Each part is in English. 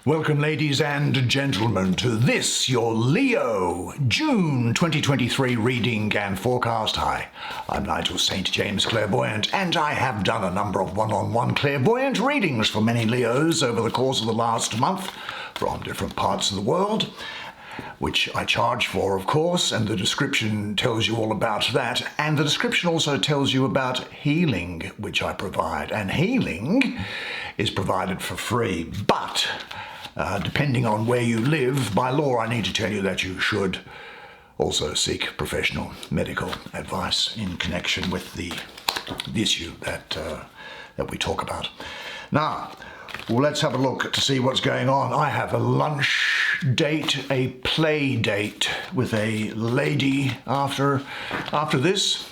Welcome, ladies and gentlemen, to this, your Leo, June 2023 reading and forecast. Hi, I'm Nigel Saint James, clairvoyant, and I have done a number of one-on-one clairvoyant readings for many Leos over the course of the last month from different parts of the world, which I charge for, of course, and the description tells you all about that. And the description also tells you about healing, which I provide. And healing is provided for free, but depending on where you live, by law, I need to tell you that you should also seek professional medical advice in connection with the issue that we talk about. Now, well, let's have a look to see what's going on. I have a lunch date, a play date with a lady after this,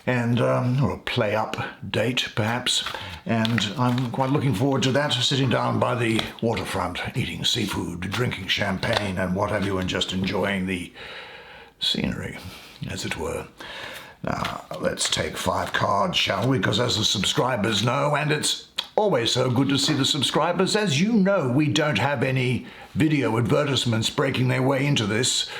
and or a play up date perhaps, and I'm quite looking forward to that, sitting down by the waterfront, eating seafood, drinking champagne and what have you, and just enjoying the scenery, as it were. Now, let's take 5 cards, shall we? Because as the subscribers know, and it's always so good to see the subscribers, as you know, we don't have any video advertisements breaking their way into this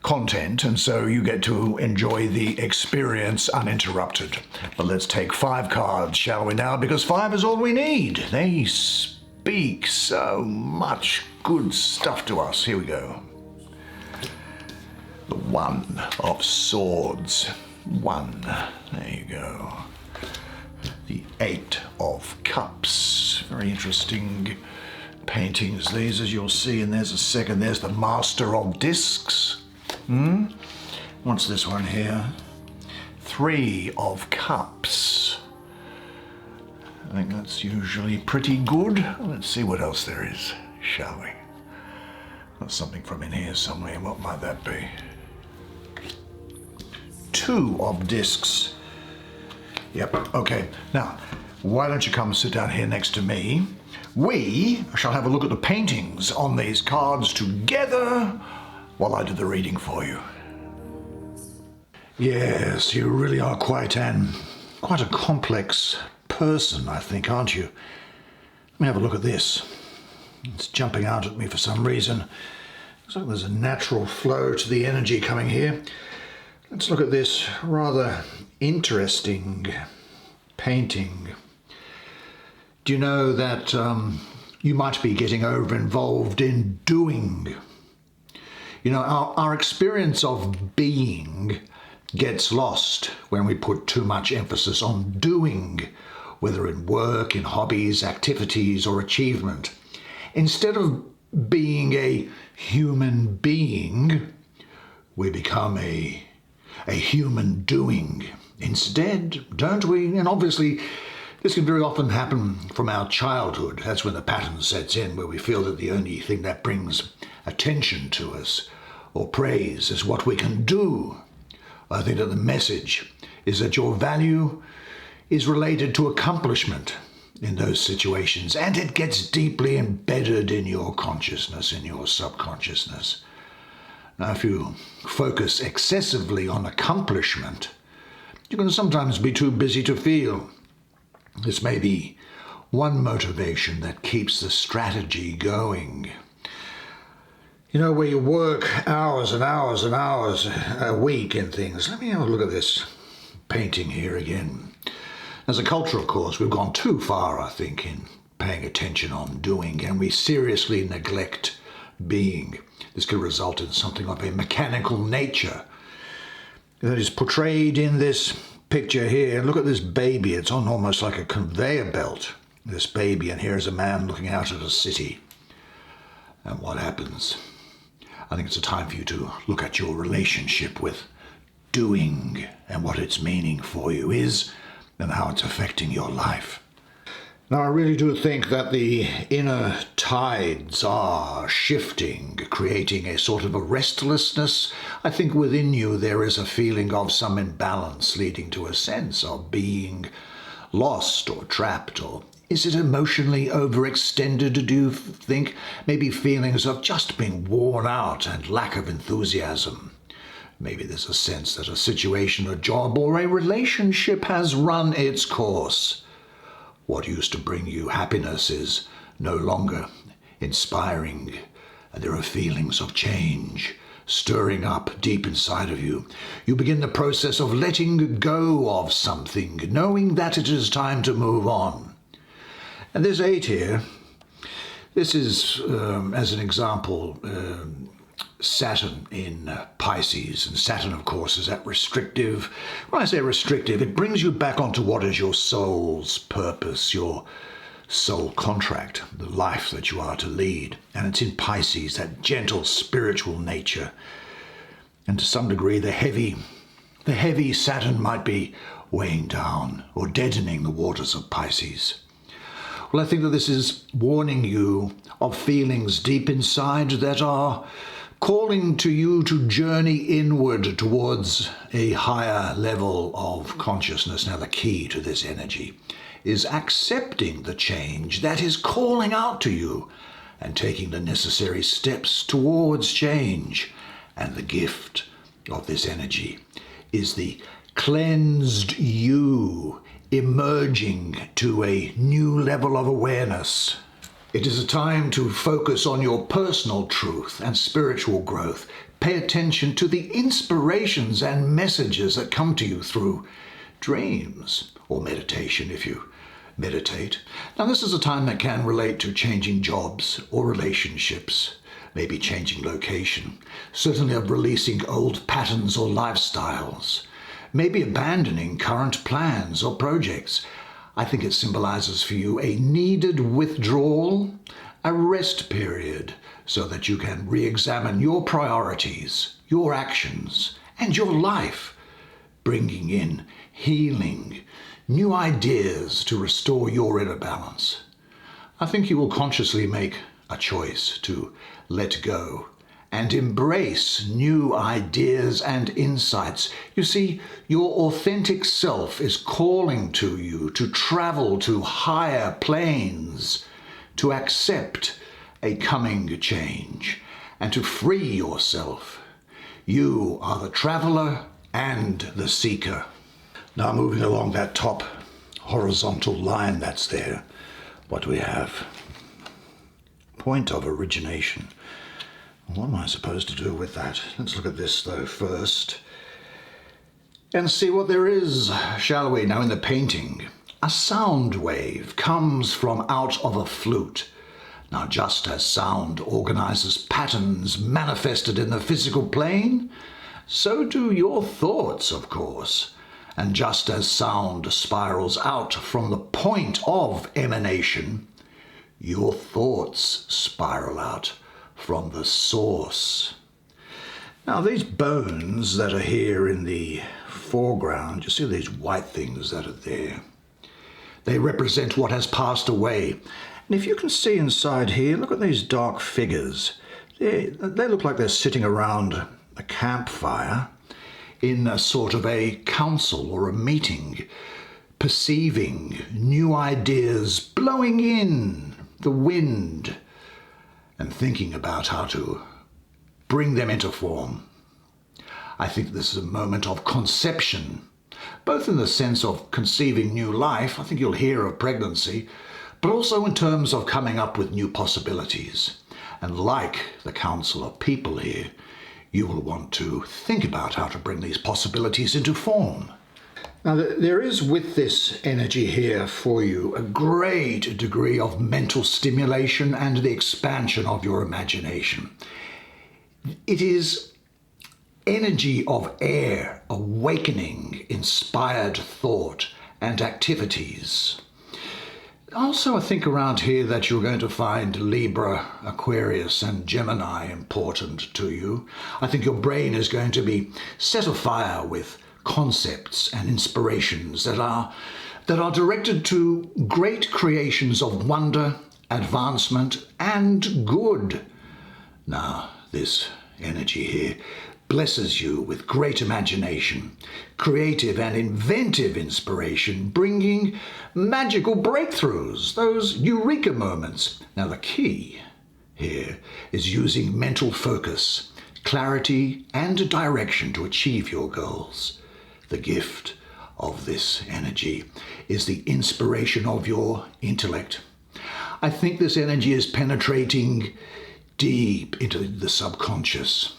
content, and so you get to enjoy the experience uninterrupted. But let's take 5 cards, shall we now? Because 5 is all we need. They speak so much good stuff to us. Here we go. The 1 of Swords. 1. There you go. The 8 of Cups. Very interesting paintings, these, as you'll see. And there's a second. There's the Master of Discs. What's this one here? 3 of Cups. I think that's usually pretty good. Let's see what else there is, shall we? There's something from in here somewhere. What might that be? 2 of Discs. Yep, okay. Now, why don't you come sit down here next to me? We shall have a look at the paintings on these cards together while I do the reading for you. Yes, you really are quite a complex person, I think, aren't you? Let me have a look at this. It's jumping out at me for some reason. Looks like there's a natural flow to the energy coming here. Let's look at this rather interesting painting. Do you know that you might be getting over-involved in doing? You know, our experience of being gets lost when we put too much emphasis on doing, whether in work, in hobbies, activities, or achievement. Instead of being a human being, we become a human doing instead, don't we? And obviously, this can very often happen from our childhood. That's when the pattern sets in, where we feel that the only thing that brings attention to us or praise is what we can do. I think that the message is that your value is related to accomplishment in those situations, and it gets deeply embedded in your consciousness, in your subconsciousness. Now, if you focus excessively on accomplishment, you can sometimes be too busy to feel. This may be one motivation that keeps the strategy going. You know, where you work hours and hours and hours a week in things. Let me have a look at this painting here again. As a culture, of course, we've gone too far, I think, in paying attention on doing, and we seriously neglect being. This could result in something of a mechanical nature that is portrayed in this picture here. Look at this baby. It's on almost like a conveyor belt, this baby. And here's a man looking out at a city. And what happens? I think it's a time for you to look at your relationship with doing and what its meaning for you is and how it's affecting your life. Now, I really do think that the inner tides are shifting, creating a sort of a restlessness. I think within you there is a feeling of some imbalance, leading to a sense of being lost or trapped. Or is it emotionally overextended, do you think? Maybe feelings of just being worn out and lack of enthusiasm. Maybe there's a sense that a situation, a job, or a relationship has run its course. What used to bring you happiness is no longer inspiring, and there are feelings of change stirring up deep inside of you. You begin the process of letting go of something, knowing that it is time to move on. And there's 8 here. This is, as an example, Saturn in Pisces. And Saturn, of course, is that restrictive. When I say restrictive, it brings you back onto what is your soul's purpose, your soul contract, the life that you are to lead. And it's in Pisces, that gentle spiritual nature. And to some degree, the heavy Saturn might be weighing down or deadening the waters of Pisces. Well, I think that this is warning you of feelings deep inside that are calling to you to journey inward towards a higher level of consciousness. Now, the key to this energy is accepting the change that is calling out to you and taking the necessary steps towards change. And the gift of this energy is the cleansed you emerging to a new level of awareness. It is a time to focus on your personal truth and spiritual growth. Pay attention to the inspirations and messages that come to you through dreams or meditation if you meditate. Now, this is a time that can relate to changing jobs or relationships, maybe changing location, certainly of releasing old patterns or lifestyles, maybe abandoning current plans or projects. I think it symbolizes for you a needed withdrawal, a rest period, so that you can re-examine your priorities, your actions, and your life, bringing in healing, new ideas to restore your inner balance. I think you will consciously make a choice to let go and embrace new ideas and insights. You see, your authentic self is calling to you to travel to higher planes, to accept a coming change, and to free yourself. You are the traveler and the seeker. Now, moving along that top horizontal line that's there, what do we have? Point of origination. What am I supposed to do with that? Let's look at this, though, first and see what there is, shall we? Now, in the painting, a sound wave comes from out of a flute. Now, just as sound organizes patterns manifested in the physical plane, so do your thoughts, of course. And just as sound spirals out from the point of emanation, your thoughts spiral out from the source. Now, these bones that are here in the foreground, you see these white things that are there, they represent what has passed away. And if you can see inside here, look at these dark figures. They look like they're sitting around a campfire in a sort of a council or a meeting, perceiving new ideas blowing in the wind and thinking about how to bring them into form. I think this is a moment of conception, both in the sense of conceiving new life, I think you'll hear of pregnancy, but also in terms of coming up with new possibilities. And like the council of people here, you will want to think about how to bring these possibilities into form. Now, there is with this energy here for you a great degree of mental stimulation and the expansion of your imagination. It is energy of air, awakening, inspired thought and activities. Also, I think around here that you're going to find Libra, Aquarius, and Gemini important to you. I think your brain is going to be set afire with concepts and inspirations that are directed to great creations of wonder, advancement, and good. Now, this energy here blesses you with great imagination, creative and inventive inspiration, bringing magical breakthroughs, those eureka moments. Now, the key here is using mental focus, clarity, and direction to achieve your goals. The gift of this energy is the inspiration of your intellect. I think this energy is penetrating deep into the subconscious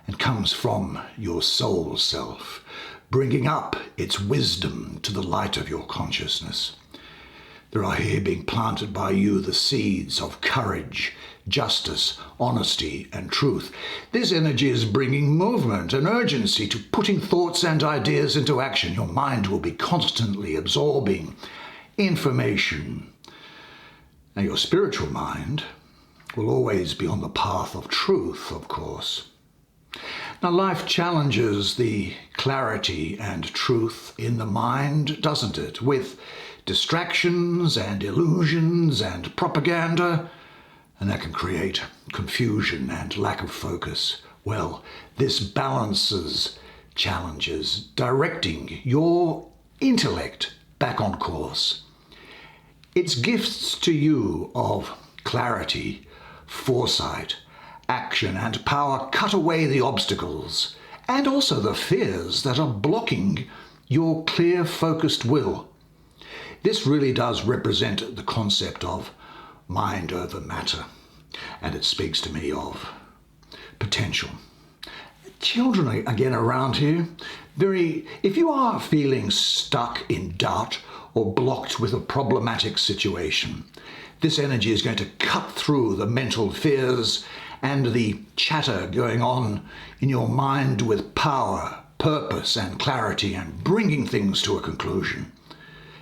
and comes from your soul self, bringing up its wisdom to the light of your consciousness. There are here being planted by you the seeds of courage, justice, honesty, and truth. This energy is bringing movement and urgency to putting thoughts and ideas into action. Your mind will be constantly absorbing information. Now, your spiritual mind will always be on the path of truth, of course. Now, life challenges the clarity and truth in the mind, doesn't it? With distractions and illusions and propaganda, and that can create confusion and lack of focus. Well, this balances challenges, directing your intellect back on course. Its gifts to you of clarity, foresight, action and power cut away the obstacles and also the fears that are blocking your clear, focused will. This really does represent the concept of mind over matter, and it speaks to me of potential. Children, again, around here, if you are feeling stuck in doubt or blocked with a problematic situation, this energy is going to cut through the mental fears and the chatter going on in your mind with power, purpose, and clarity, and bringing things to a conclusion.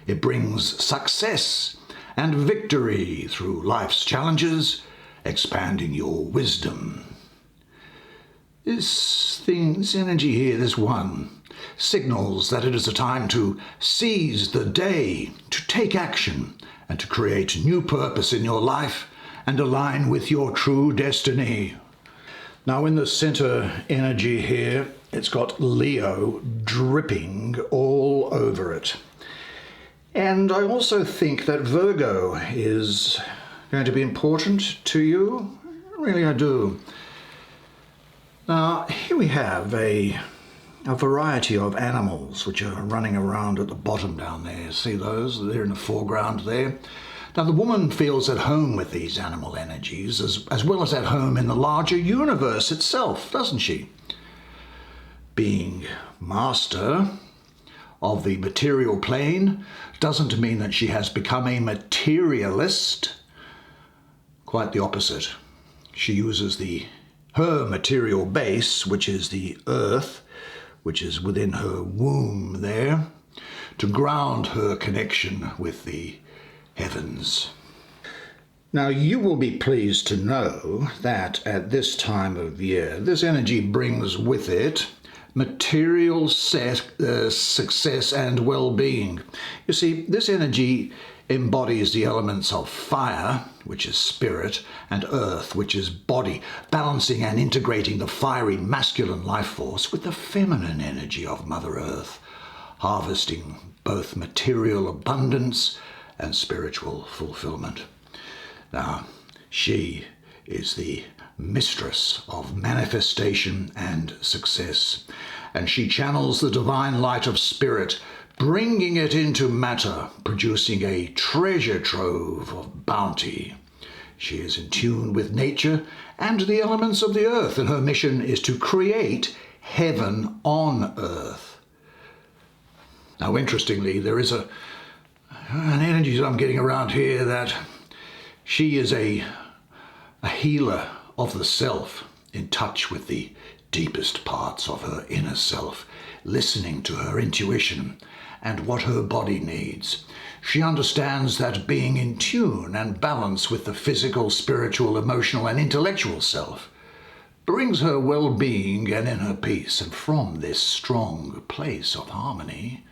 It brings success and victory through life's challenges, expanding your wisdom. This energy here, this one, signals that it is a time to seize the day, to take action, and to create new purpose in your life and align with your true destiny. Now, in the center energy here, it's got Leo dripping all over it. And I also think that Virgo is going to be important to you. Really, I do. Now, here we have a variety of animals which are running around at the bottom down there. See those? They're in the foreground there. Now, the woman feels at home with these animal energies as well as at home in the larger universe itself, doesn't she? Being master of the material plane doesn't mean that she has become a materialist. Quite the opposite. She uses her material base, which is the earth, which is within her womb there, to ground her connection with the heavens. Now, you will be pleased to know that at this time of year, this energy brings with it material success and well-being. You see, this energy embodies the elements of fire, which is spirit, and earth, which is body, balancing and integrating the fiery masculine life force with the feminine energy of Mother Earth, harvesting both material abundance and spiritual fulfillment. Now, she is the mistress of manifestation and success, and she channels the divine light of spirit, bringing it into matter, producing a treasure trove of bounty. She is in tune with nature and the elements of the earth, and her mission is to create heaven on earth. Now, interestingly, there is an energy that I'm getting around here that she is a healer of the self, in touch with the deepest parts of her inner self, listening to her intuition and what her body needs. She understands that being in tune and balance with the physical, spiritual, emotional, and intellectual self brings her well-being and inner peace. And from this strong place of harmony,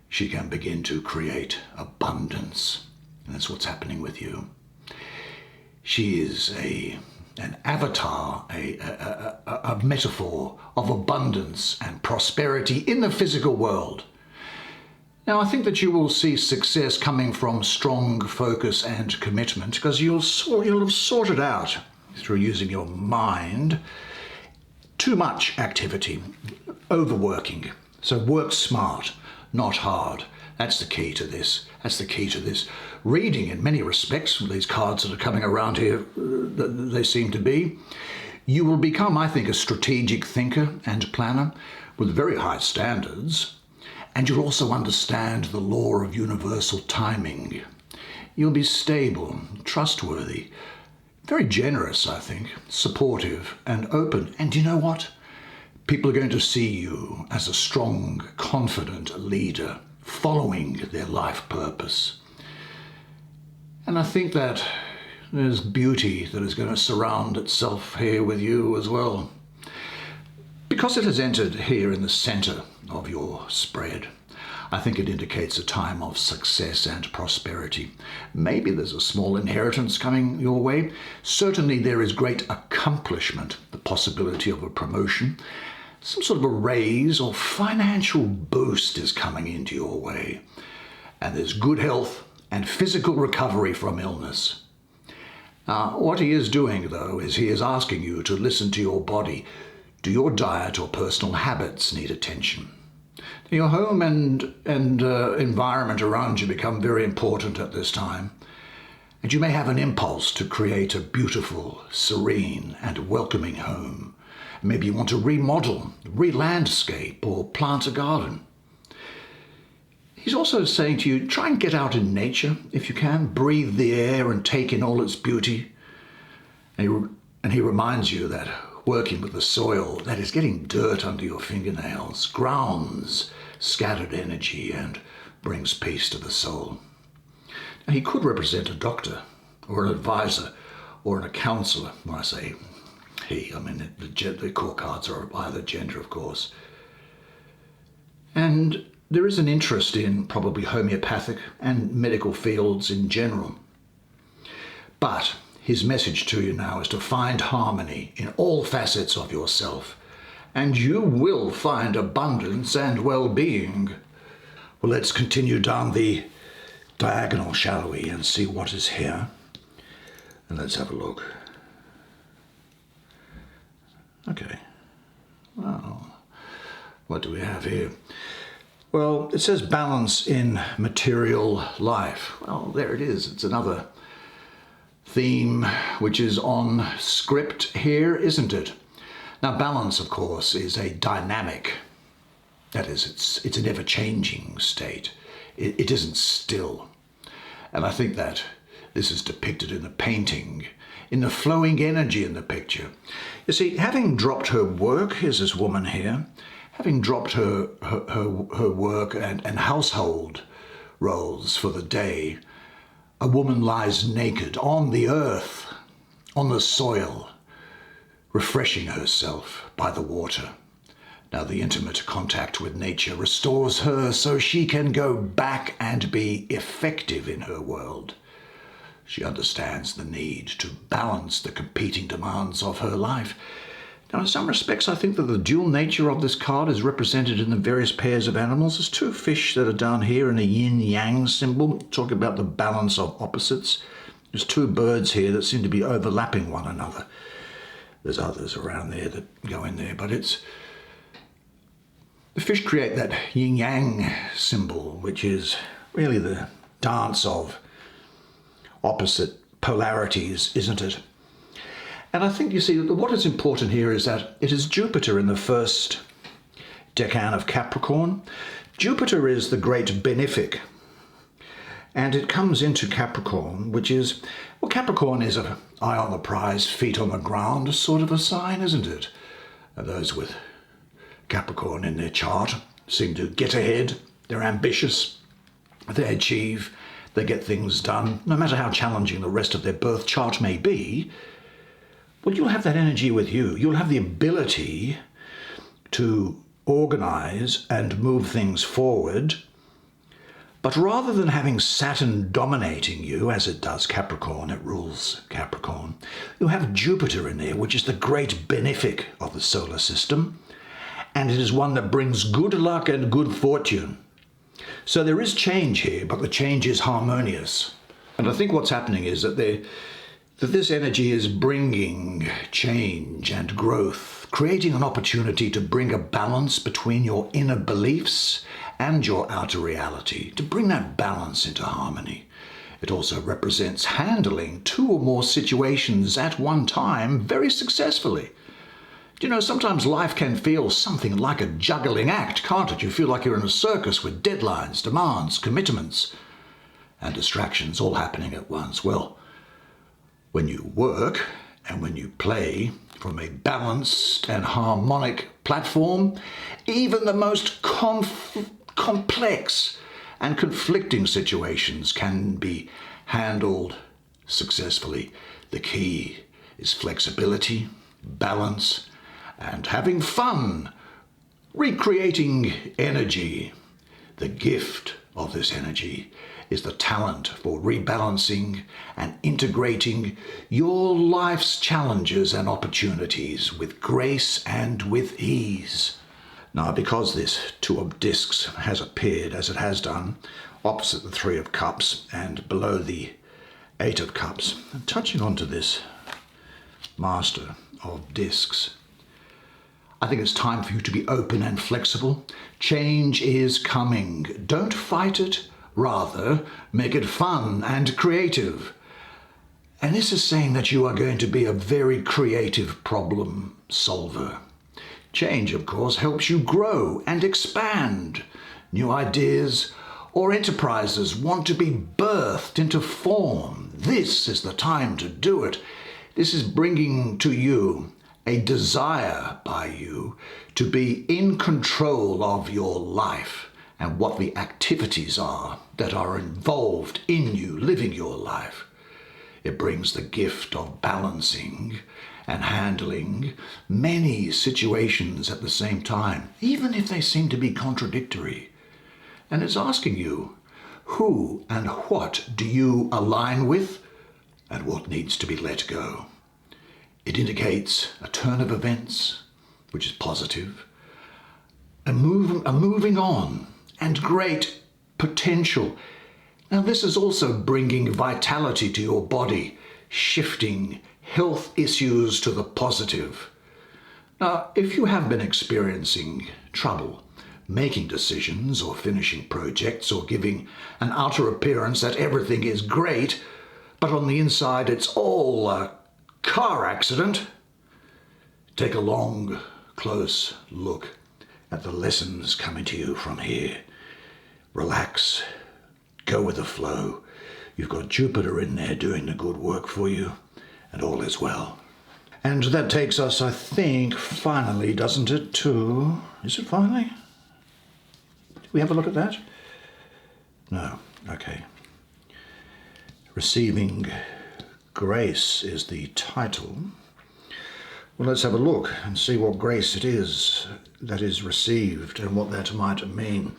she can begin to create abundance. And that's what's happening with you. She is an avatar, a metaphor of abundance and prosperity in the physical world. Now, I think that you will see success coming from strong focus and commitment, because you'll have sorted out, through using your mind, too much activity, overworking. So work smart, not hard. That's the key to this. That's the key to this reading in many respects. These cards that are coming around here, they seem to be. You will become, I think, a strategic thinker and planner with very high standards. And you'll also understand the law of universal timing. You'll be stable, trustworthy, very generous, I think, supportive and open. And you know what? People are going to see you as a strong, confident leader following their life purpose. And I think that there's beauty that is going to surround itself here with you as well. Because it has entered here in the center of your spread, I think it indicates a time of success and prosperity. Maybe there's a small inheritance coming your way. Certainly there is great accomplishment, the possibility of a promotion. Some sort of a raise or financial boost is coming into your way. And there's good health and physical recovery from illness. Now, what he is doing, though, is he is asking you to listen to your body. Do your diet or personal habits need attention? Your home and environment around you become very important at this time. And you may have an impulse to create a beautiful, serene, and welcoming home. Maybe you want to remodel, re-landscape, or plant a garden. He's also saying to you, try and get out in nature if you can. Breathe the air and take in all its beauty. And he reminds you that working with the soil, that is getting dirt under your fingernails, grounds scattered energy and brings peace to the soul. Now, he could represent a doctor or an advisor or a counselor. When I say he, I mean the core cards are either gender, of course. And there is an interest in probably homeopathic and medical fields in general. But his message to you now is to find harmony in all facets of yourself, and you will find abundance and well-being. Well, let's continue down the diagonal, shall we, and see what is here. And let's have a look. Okay. Well, what do we have here? Well, it says balance in material life. Well, there it is. It's another theme which is on script here, isn't it? Now, balance, of course, is a dynamic. That is, it's an ever-changing state. It isn't still. And I think that this is depicted in the painting, in the flowing energy in the picture. You see, having dropped her work, here's this woman here, having dropped her work and household roles for the day, a woman lies naked on the earth, on the soil, refreshing herself by the water. Now, the intimate contact with nature restores her so she can go back and be effective in her world. She understands the need to balance the competing demands of her life. Now, in some respects, I think that the dual nature of this card is represented in the various pairs of animals. There's two fish that are down here in a yin-yang symbol, talking about the balance of opposites. There's two birds here that seem to be overlapping one another. There's others around there that go in there, but it's... The fish create that yin-yang symbol, which is really the dance of opposite polarities, isn't it? And I think, you see, what is important here is that it is Jupiter in the first decan of Capricorn. Jupiter is the great benefic, and it comes into Capricorn, which is, well, Capricorn is an eye on the prize, feet on the ground, sort of a sign, isn't it? And those with Capricorn in their chart seem to get ahead. They're ambitious. They achieve. They get things done. No matter how challenging the rest of their birth chart may be, well, you'll have that energy with you. You'll have the ability to organize and move things forward. But rather than having Saturn dominating you, as it does Capricorn, it rules Capricorn, you have Jupiter in there, which is the great benefic of the solar system. And it is one that brings good luck and good fortune. So there is change here, but the change is harmonious. And I think what's happening is that this energy is bringing change and growth creating an opportunity to bring a balance between your inner beliefs and your outer reality, to bring that balance into harmony. It also represents handling 2 or more situations at one time very successfully. You know, sometimes life can feel something like a juggling act, can't it? You feel like you're in a circus with deadlines, demands, commitments, and distractions all happening at once. Well, when you work and when you play from a balanced and harmonic platform, even the most complex and conflicting situations can be handled successfully. The key is flexibility, balance, and having fun, recreating energy. The gift of this energy is the talent for rebalancing and integrating your life's challenges and opportunities with grace and with ease. Now, because this 2 of discs has appeared as it has done, opposite the 3 of cups and below the 8 of cups, touching onto this master of discs, I think it's time for you to be open and flexible. Change is coming. Don't fight it. Rather, make it fun and creative. And this is saying that you are going to be a very creative problem solver. Change, of course, helps you grow and expand. New ideas or enterprises want to be birthed into form. This is the time to do it. This is bringing to you a desire by you to be in control of your life and what the activities are that are involved in you living your life. It brings the gift of balancing and handling many situations at the same time, even if they seem to be contradictory. And it's asking you, who and what do you align with and what needs to be let go? It indicates a turn of events, which is positive, a moving on and great potential. Now, this is also bringing vitality to your body, shifting health issues to the positive. Now, if you have been experiencing trouble making decisions or finishing projects or giving an outer appearance that everything is great, but on the inside it's all a car accident, take a long, close look at the lessons coming to you from here. Relax, go with the flow. You've got Jupiter in there doing the good work for you, and all is well. And that takes us, I think, finally, doesn't it, to... Is it finally? Did we have a look at that? No. Okay. Receiving Grace is the title. Well, let's have a look and see what grace it is that is received and what that might mean.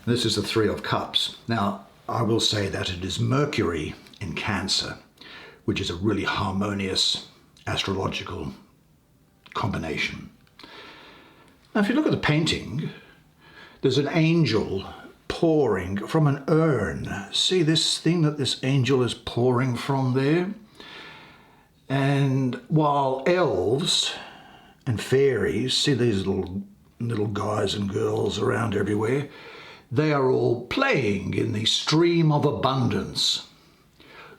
This is the 3 of Cups. Now, I will say that it is Mercury in Cancer, which is a really harmonious astrological combination. Now, if you look at the painting, there's an angel pouring from an urn. See this thing that this angel is pouring from there? And while elves and fairies, see these little guys and girls around everywhere, they are all playing in the stream of abundance,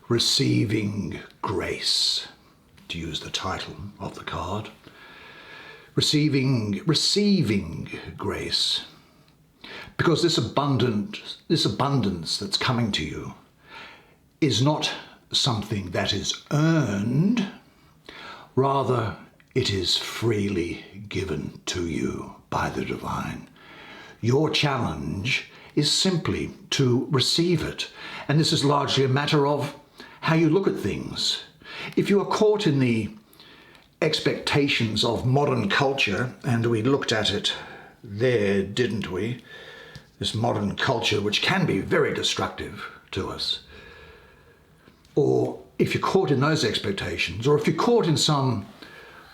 receiving grace, to use the title of the card. Receiving grace. Because this abundance that's coming to you is not something that is earned, rather it is freely given to you by the divine. Your challenge is simply to receive it, and this is largely a matter of how you look at things. If you are caught in the expectations of modern culture, and we looked at it there, didn't we? This modern culture, which can be very destructive to us. Or if you're caught in those expectations, or if you're caught in some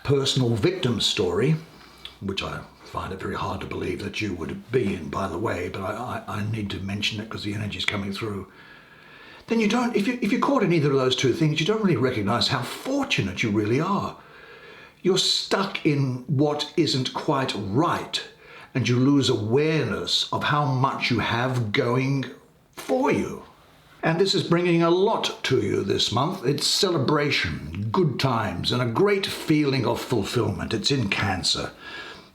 personal victim story, which I find it very hard to believe that you would be in, by the way, but I need to mention it because the energy is coming through, then you don't, if you're caught in either of those two things, you don't really recognize how fortunate you really are. you're stuck in what isn't quite right, and you lose awareness of how much you have going for you. And this is bringing a lot to you this month. It's celebration, good times, and a great feeling of fulfillment. It's in Cancer.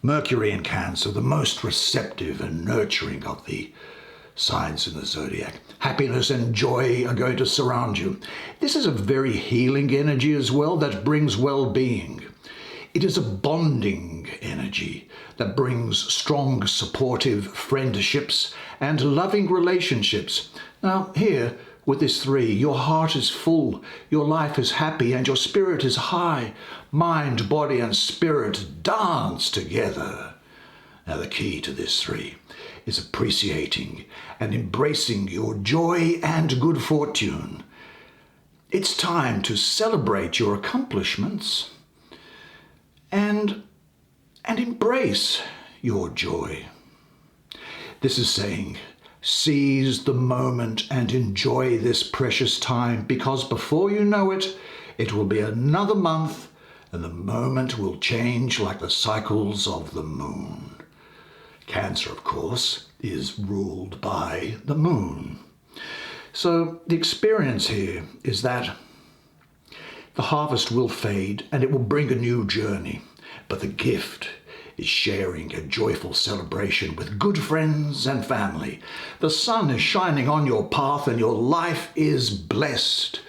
Mercury in Cancer, the most receptive and nurturing of the signs in the zodiac. Happiness and joy are going to surround you. This is a very healing energy as well that brings well-being. It is a bonding energy that brings strong, supportive friendships and loving relationships. Now here, with this 3, your heart is full, your life is happy, and your spirit is high. Mind, body, and spirit dance together. Now the key to this 3 is appreciating and embracing your joy and good fortune. It's time to celebrate your accomplishments and embrace your joy. This is saying, seize the moment and enjoy this precious time, because before you know it, it will be another month and the moment will change like the cycles of the moon. Cancer, of course, is ruled by the moon. So the experience here is that the harvest will fade and it will bring a new journey, but the gift is sharing a joyful celebration with good friends and family. The sun is shining on your path and your life is blessed.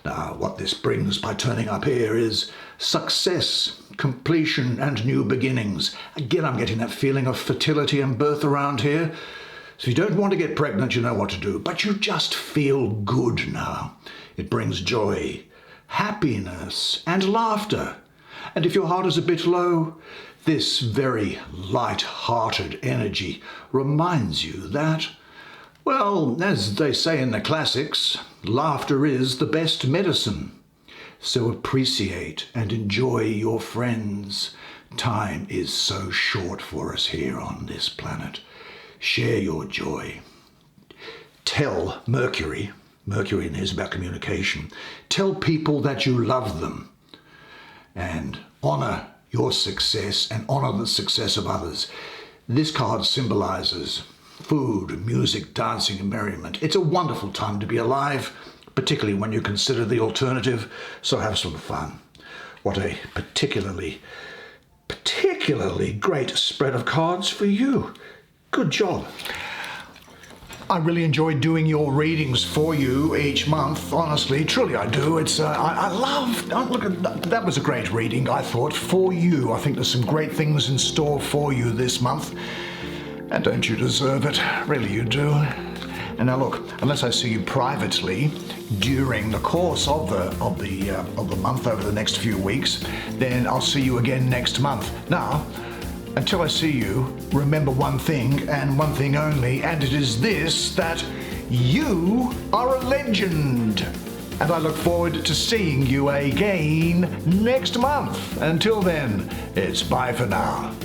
Now, what this brings by turning up here is success, completion, and new beginnings. Again, I'm getting that feeling of fertility and birth around here. So you don't want to get pregnant, you know what to do, but you just feel good now. It brings joy, happiness, and laughter. And if your heart is a bit low, this very light-hearted energy reminds you that, well, as they say in the classics, laughter is the best medicine. So appreciate and enjoy your friends. Time is so short for us here on this planet. Share your joy. Tell Mercury in here is about communication. Tell people that you love them and honor your success and honor the success of others. This card symbolizes food, music, dancing, and merriment. It's a wonderful time to be alive, particularly when you consider the alternative, so have some fun. What a particularly great spread of cards for you. Good job. I really enjoy doing your readings for you each month, honestly, truly I do. I love, look at that was a great reading, I thought, for you. I think there's some great things in store for you this month. And don't you deserve it? Really you do. And now look, unless I see you privately during the course of the month over the next few weeks, then I'll see you again next month. Now, until I see you, remember one thing and one thing only, and it is this, that you are a legend. And I look forward to seeing you again next month. Until then, it's bye for now.